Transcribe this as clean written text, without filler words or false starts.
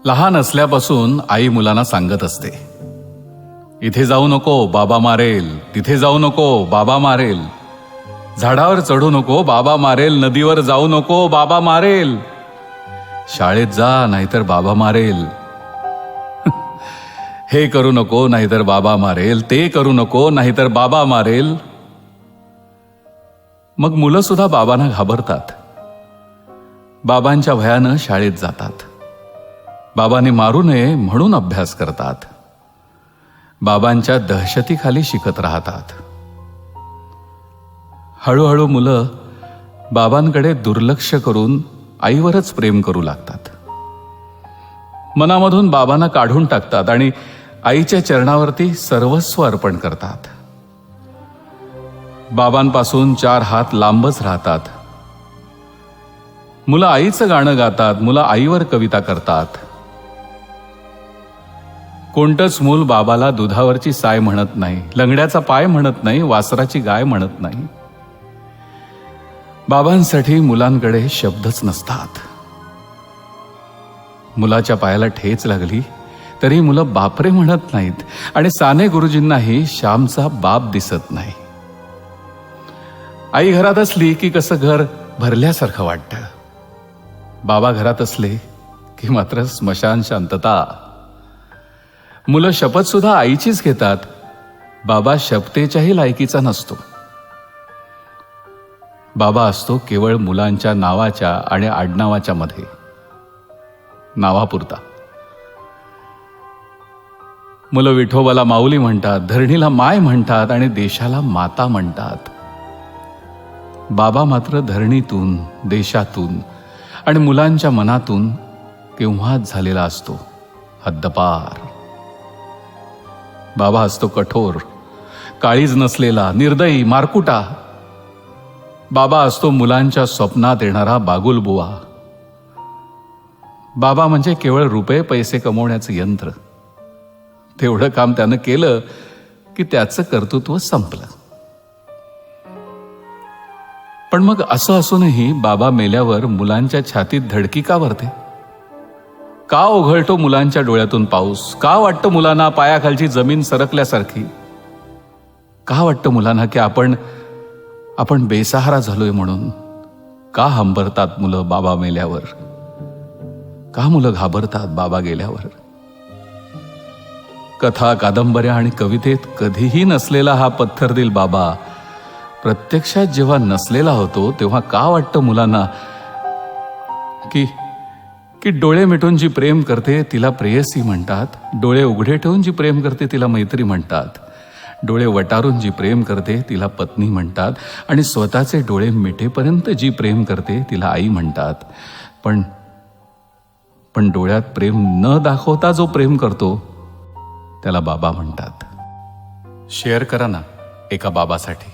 लहान असल्यापासून आई मुलांना सांगत असते, इथे जाऊ नको बाबा मारेल, तिथे जाऊ नको बाबा मारेल, झाडावर चढू नको बाबा मारेल, नदीवर जाऊ नको बाबा मारेल, शाळेत जा नाहीतर बाबा मारेल, हे करू नको नाहीतर बाबा मारेल, ते करू नको नाहीतर बाबा मारेल. मग मुलं सुद्धा बाबांना घाबरतात. बाबांच्या भयानं शाळेत जातात. बाबांनी मारू नये म्हणून अभ्यास करतात. बाबांच्या दहशतीखाली शिकत राहतात. हळूहळू मुलं बाबांकडे दुर्लक्ष करून आईवरच प्रेम करू लागतात. मनामधून बाबांना काढून टाकतात आणि आईच्या चरणावरती सर्वस्व अर्पण करतात. बाबांपासून 4 हात लांबच राहतात. मुलं आईचं गाणं गातात. मुलं आईवर कविता करतात. कोणतंच मूल बाबाला दुधावरची साय म्हणत नाही, लंगड्याचा पाय म्हणत नाही, वासराची गाय म्हणत नाही. बाबांसाठी मुलांकडे शब्दच नसतात. मुलाच्या पायाला ठेच लागली तरी मुलं बापरे म्हणत नाहीत आणि साने गुरुजींनाही श्यामचा बाप दिसत नाही. आई घरात असली की कसं घर भरल्यासारखं वाटतं. बाबा घरात असले की मात्र स्मशान शांतता. मुलं शपथ सुद्धा आईचीच घेतात. बाबा शपथेच्याही लायकीचा नसतो. बाबा असतो केवळ मुलांच्या नावाच्या आणि आडनावाच्या मध्ये, नावापुरता. मुलं विठोबाला माऊली म्हणतात, धरणीला माय म्हणतात आणि देशाला माता म्हणतात. बाबा मात्र धरणीतून, देशातून आणि मुलांच्या मनातून केव्हाच झालेला असतो, हद्दपार. बाबा असतो कठोर, काळीज नसलेला, निर्दयी, मारकुटा. बाबा असतो मुलांच्या स्वप्नात येणारा बागुलबुवा. बाबा म्हणजे केवळ रुपये पैसे कमवण्याचं यंत्र. तेवढं काम त्यानं केलं की त्याचं कर्तृत्व संपलं. पण मग असं असूनही बाबा मेल्यावर मुलांच्या छातीत धडकी का भरते? का ओघळतो मुलांच्या डोळ्यातून पाऊस? का वाटतं मुलांना पायाखालची जमीन सरकल्यासारखी? का वाटतं मुलांना की आपण बेसहारा झालोय म्हणून? का हंबरतात मुलं बाबा मेल्यावर? का मुलं घाबरतात बाबा गेल्यावर? कथा, कादंबऱ्या आणि कवितेत कधीही नसलेला हा पत्थरदिल बाबा प्रत्यक्षात जेव्हा नसलेला होतो तेव्हा का वाटतं मुलांना की डोळे मिटून जी प्रेम करते तिला प्रेयसी म्हणतात, डोळे उघडे ठेवून जी प्रेम करते तिला मैत्री म्हणतात, डोळे वटारून जी प्रेम करते तिला पत्नी म्हणतात आणि स्वतःचे डोळे मिटेपर्यंत जी प्रेम करते तिला आई म्हणतात. पण डोळ्यात प्रेम न दाखवता जो प्रेम करतो त्याला बाबा म्हणतात. शेअर करा ना एका बाबासाठी.